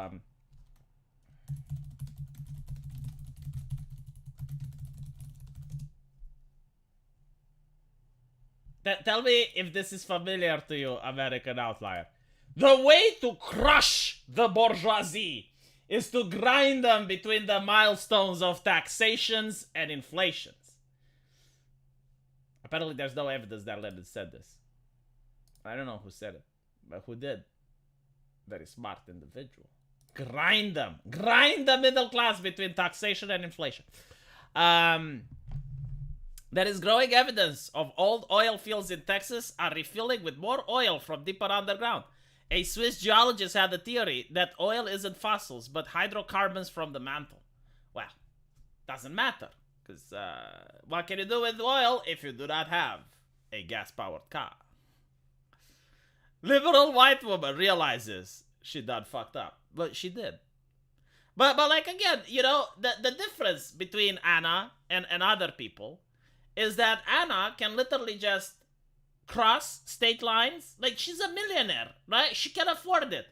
Speaker 1: tell me if this is familiar to you, American outlier. The way to crush the bourgeoisie is to grind them between the milestones of taxations and inflations. Apparently there's no evidence that Lenin said this. I don't know who said it, but who did? Very smart individual. Grind them. Grind the middle class between taxation and inflation. There is growing evidence of old oil fields in Texas are refilling with more oil from deeper underground. A Swiss geologist had the theory that oil isn't fossils, but hydrocarbons from the mantle. Well, doesn't matter, because what can you do with oil if you do not have a gas-powered car? Liberal white woman realizes she done fucked up, but she did. But like again, you know, the difference between Anna and other people is that Anna can literally just cross state lines. Like, she's a millionaire, right? She can afford it.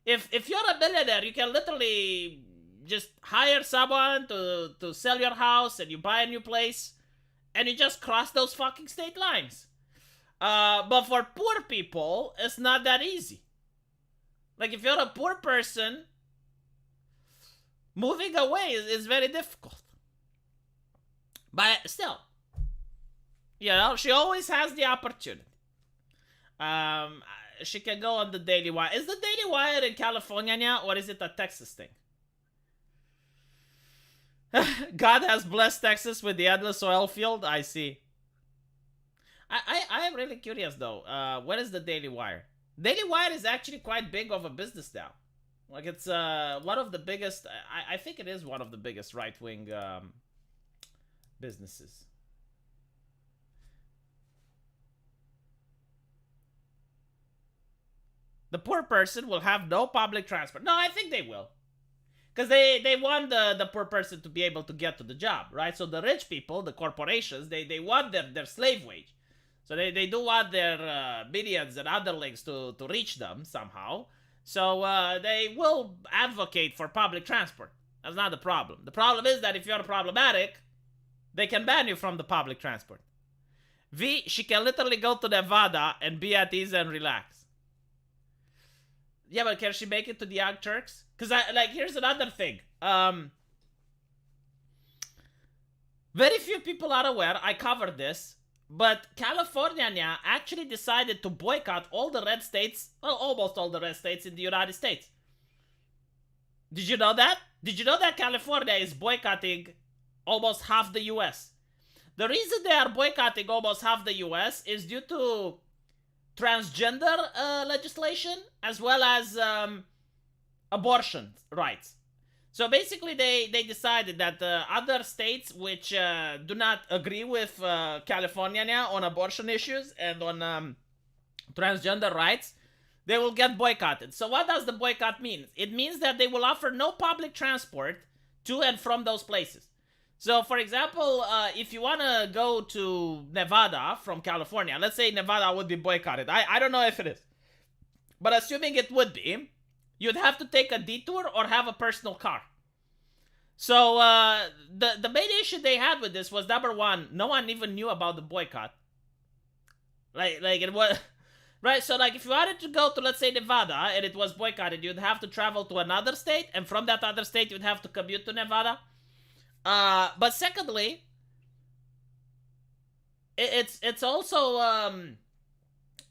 Speaker 1: If you're a millionaire, you can literally just hire someone to sell your house and you buy a new place and you just cross those fucking state lines. But for poor people, it's not that easy. Like, if you're a poor person, moving away is very difficult. But still, you know, she always has the opportunity. She can go on the Daily Wire. Is the Daily Wire in California now, or is it a Texas thing? God has blessed Texas with the endless oil field. I see. I am really curious though. What is the Daily Wire? Daily Wire is actually quite big of a business now. Like, it's one of the biggest. I think it is one of the biggest right-wing businesses. The poor person will have no public transport. No, I think they will. Because they want the poor person to be able to get to the job, right? So the rich people, the corporations, they want their slave wage. So they do want their minions and underlings to reach them somehow. So they will advocate for public transport. That's not the problem. The problem is that if you're problematic, they can ban you from the public transport. She can literally go to Nevada and be at ease and relax. Yeah, but can she make it to the Young Turks? Because, here's another thing. Very few people are aware, I covered this, but California actually decided to boycott all the red states, well, almost all the red states in the United States. Did you know that? Did you know that California is boycotting almost half the US? The reason they are boycotting almost half the US is due to transgender legislation, as well as abortion rights. So basically they decided that other states which do not agree with California now on abortion issues and on transgender rights, they will get boycotted. So what does the boycott mean? It means that they will offer no public transport to and from those places. So, for example, if you want to go to Nevada from California, let's say Nevada would be boycotted. I don't know if it is. But assuming it would be, you'd have to take a detour or have a personal car. So, the main issue they had with this was, number one, no one even knew about the boycott. Like it was... Right, so like if you wanted to go to, let's say, Nevada, and it was boycotted, you'd have to travel to another state, and from that other state, you'd have to commute to Nevada. But secondly, it's also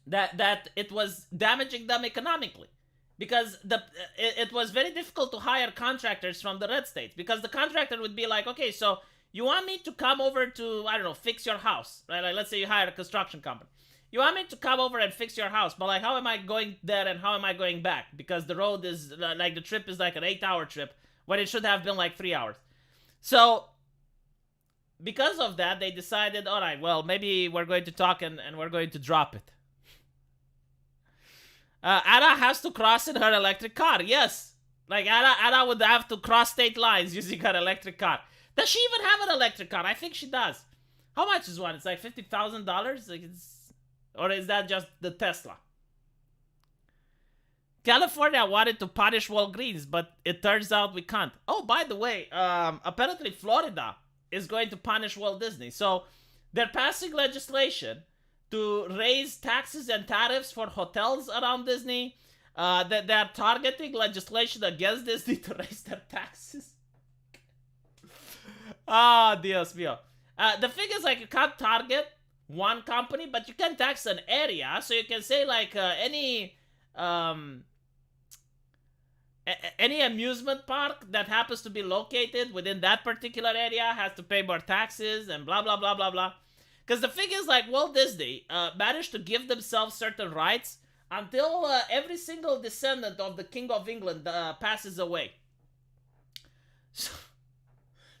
Speaker 1: that it was damaging them economically, because it was very difficult to hire contractors from the red states, because the contractor would be like, okay, so you want me to come over to, I don't know, fix your house, right? Like let's say you hire a construction company. You want me to come over and fix your house, but like how am I going there and how am I going back? Because the road is like, the trip is like an 8-hour trip when it should have been like 3 hours. So because of that, they decided, all right, well, maybe we're going to talk and we're going to drop it. Anna has to cross in her electric car. Yes. Like Anna would have to cross state lines using her electric car. Does she even have an electric car? I think she does. How much is one? It's like $50,000? Like or is that just the Tesla? California wanted to punish Walgreens, but it turns out we can't. Oh, by the way, apparently Florida is going to punish Walt Disney. So they're passing legislation to raise taxes and tariffs for hotels around Disney. That they're targeting legislation against Disney to raise their taxes. Dios mío. The thing is, like, you can't target one company, but you can tax an area. So you can say, like, any amusement park that happens to be located within that particular area has to pay more taxes and blah, blah, blah, blah, blah. Because the thing is, like, Walt Disney managed to give themselves certain rights until every single descendant of the King of England passes away.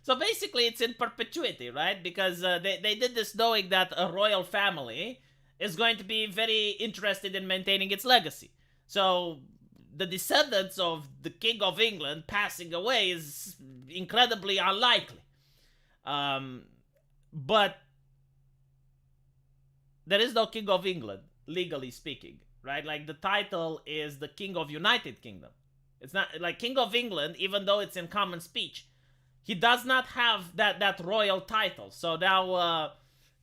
Speaker 1: So basically, it's in perpetuity, right? Because they did this knowing that a royal family is going to be very interested in maintaining its legacy. So the descendants of the King of England passing away is incredibly unlikely. But there is no King of England, legally speaking, right? Like, the title is the King of United Kingdom. It's not, like, King of England, even though it's in common speech, he does not have that royal title. So now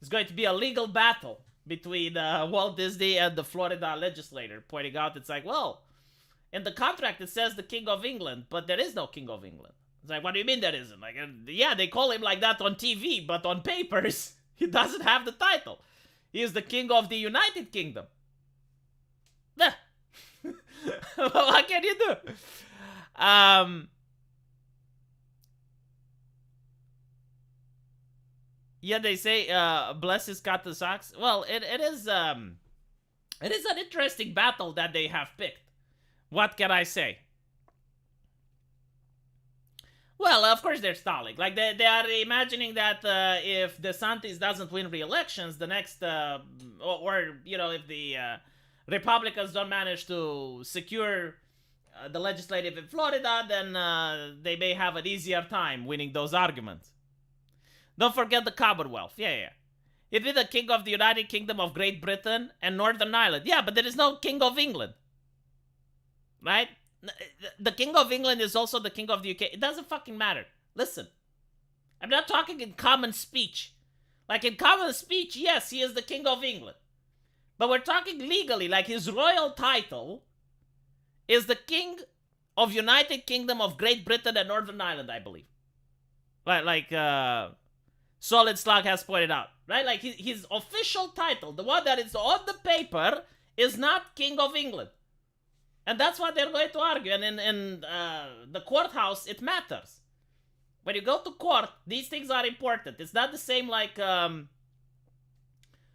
Speaker 1: it's going to be a legal battle between Walt Disney and the Florida legislator, pointing out, it's like, well, in the contract it says the King of England, but there is no King of England. It's like, what do you mean there isn't? Like, yeah, they call him like that on TV, but on papers, he doesn't have the title. He is the King of the United Kingdom. What can you do? Yeah, they say, bless his cat the socks. Well, it is an interesting battle that they have picked. What can I say? Well, of course they're stalling. Like, they are imagining that if DeSantis doesn't win re-elections, the next, or you know, if the Republicans don't manage to secure the legislative in Florida, then they may have an easier time winning those arguments. Don't forget the Commonwealth. Yeah. He'd be the King of the United Kingdom of Great Britain and Northern Ireland. Yeah, but there is no King of England. Right? The King of England is also the King of the UK. It doesn't fucking matter. Listen. I'm not talking in common speech. Like, in common speech, yes, he is the King of England. But we're talking legally. Like, his royal title is the King of United Kingdom of Great Britain and Northern Ireland, I believe. Like Solid Slug has pointed out. Right? Like, his official title, the one that is on the paper, is not King of England. And that's what they're going to argue. And in the courthouse, it matters. When you go to court, these things are important. It's not the same like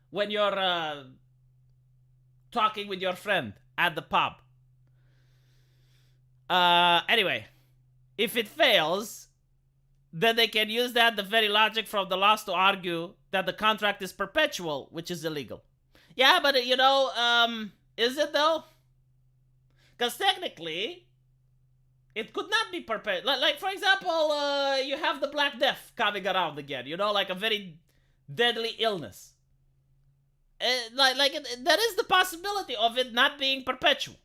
Speaker 1: when you're talking with your friend at the pub. Anyway, if it fails, then they can use that, the very logic from the laws, to argue that the contract is perpetual, which is illegal. Yeah, but you know, is it though? Because technically, It could not be perpetual. Like for example, you have the Black Death coming around again. You know, like a very deadly illness. There is the possibility of it not being perpetual.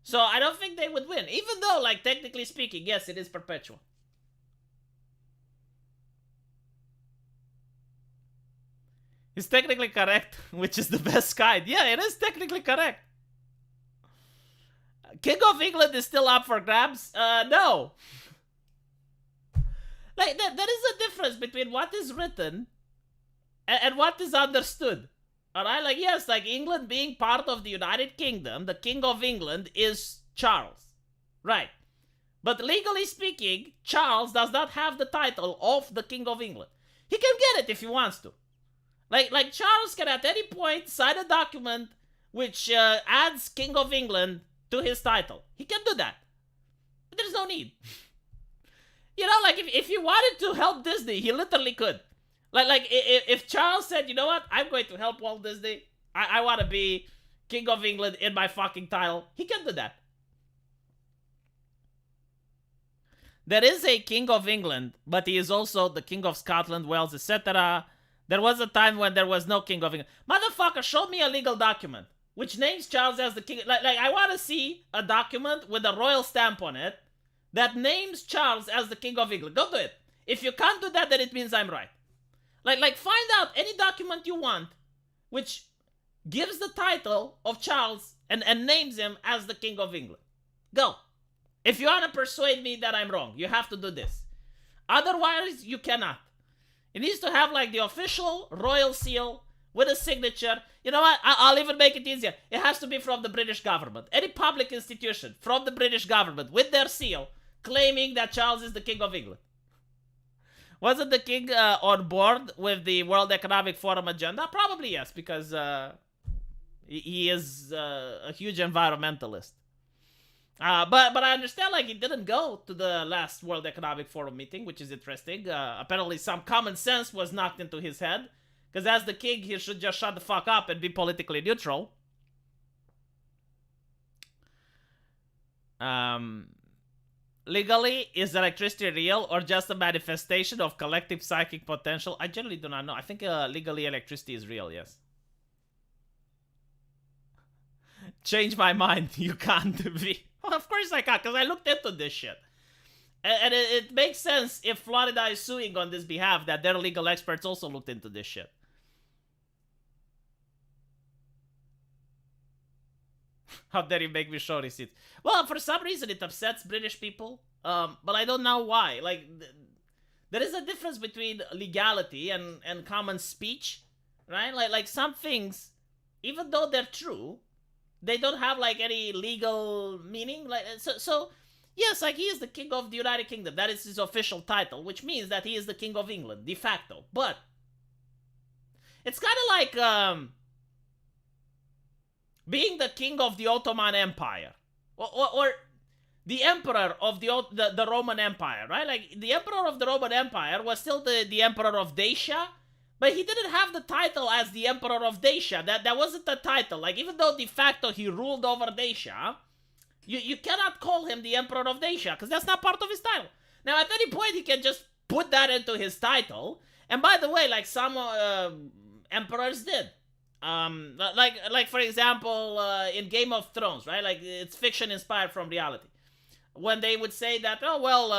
Speaker 1: So I don't think they would win, even though, like, technically speaking, yes, it is perpetual. It's technically correct, which is the best kind. Yeah, it is technically correct. King of England is still up for grabs? No. Like, there is a difference between what is written and what is understood. Alright, like, yes, like, England being part of the United Kingdom, the King of England is Charles. Right. But legally speaking, Charles does not have the title of the King of England. He can get it if he wants to. Like Charles can at any point sign a document which adds King of England to his title. He can do that. But there's no need. You know, like, if he wanted to help Disney, he literally could. Like if Charles said, you know what, I'm going to help Walt Disney. I want to be King of England in my fucking title. He can do that. There is a King of England, but he is also the King of Scotland, Wales, etc. There was a time when there was no King of England. Motherfucker, show me a legal document which names Charles as the king. Like I want to see a document with a royal stamp on it that names Charles as the King of England. Go do it. If you can't do that, then it means I'm right. Like find out any document you want which gives the title of Charles and names him as the King of England. Go. If you want to persuade me that I'm wrong, you have to do this. Otherwise, you cannot. It needs to have, like, the official royal seal with a signature. You know what? I'll even make it easier. It has to be from the British government. Any public institution from the British government with their seal claiming that Charles is the King of England. Wasn't the king on board with the World Economic Forum agenda? Probably yes, because he is a huge environmentalist. But I understand, like, he didn't go to the last World Economic Forum meeting, which is interesting. Apparently some common sense was knocked into his head. Because as the king, he should just shut the fuck up and be politically neutral. Legally, is electricity real or just a manifestation of collective psychic potential? I generally do not know. I think legally electricity is real, yes. Change my mind. You can't be. Well, of course I can't, because I looked into this shit. And it makes sense if Florida is suing on this behalf that their legal experts also looked into this shit. How dare you make me show receipts? Well, for some reason it upsets British people. But I don't know why. Like, there is a difference between legality and common speech, right? Like some things, even though they're true, they don't have, like, any legal meaning. Like, so yes, like, he is the King of the United Kingdom. That is his official title, which means that he is the King of England, de facto. But it's kind of like being the King of the Ottoman Empire. Or the Emperor of the Roman Empire, right? Like, the Emperor of the Roman Empire was still the Emperor of Dacia, but he didn't have the title as the Emperor of Dacia. That wasn't the title. Like, even though de facto he ruled over Dacia, you cannot call him the Emperor of Dacia, because that's not part of his title. Now, at any point, he can just put that into his title. And by the way, like, some emperors did. Like for example, in Game of Thrones, right? Like, it's fiction inspired from reality. When they would say that, oh, well,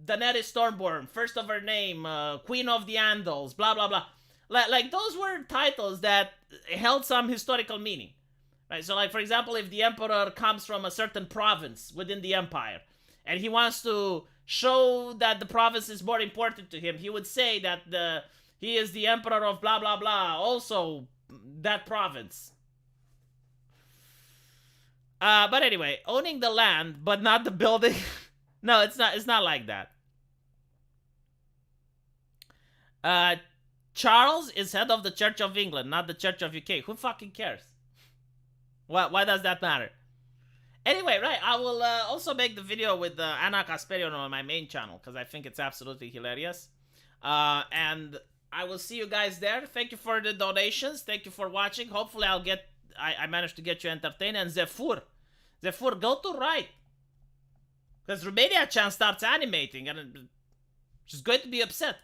Speaker 1: Daenerys Stormborn, first of her name, Queen of the Andals, blah, blah, blah. Like, those were titles that held some historical meaning. Right? So, like, for example, if the emperor comes from a certain province within the empire, and he wants to show that the province is more important to him, he would say that he is the emperor of blah, blah, blah, also that province. But anyway, owning the land, but not the building. No, it's not like that. Charles is head of the Church of England, not the Church of UK. Who fucking cares? Why does that matter? Anyway, right, I will also make the video with Anna Kasparian on my main channel, because I think it's absolutely hilarious. And I will see you guys there. Thank you for the donations. Thank you for watching. Hopefully I managed to get you entertained. And Zephyr, go to right. Because Romania-chan starts animating and she's going to be upset.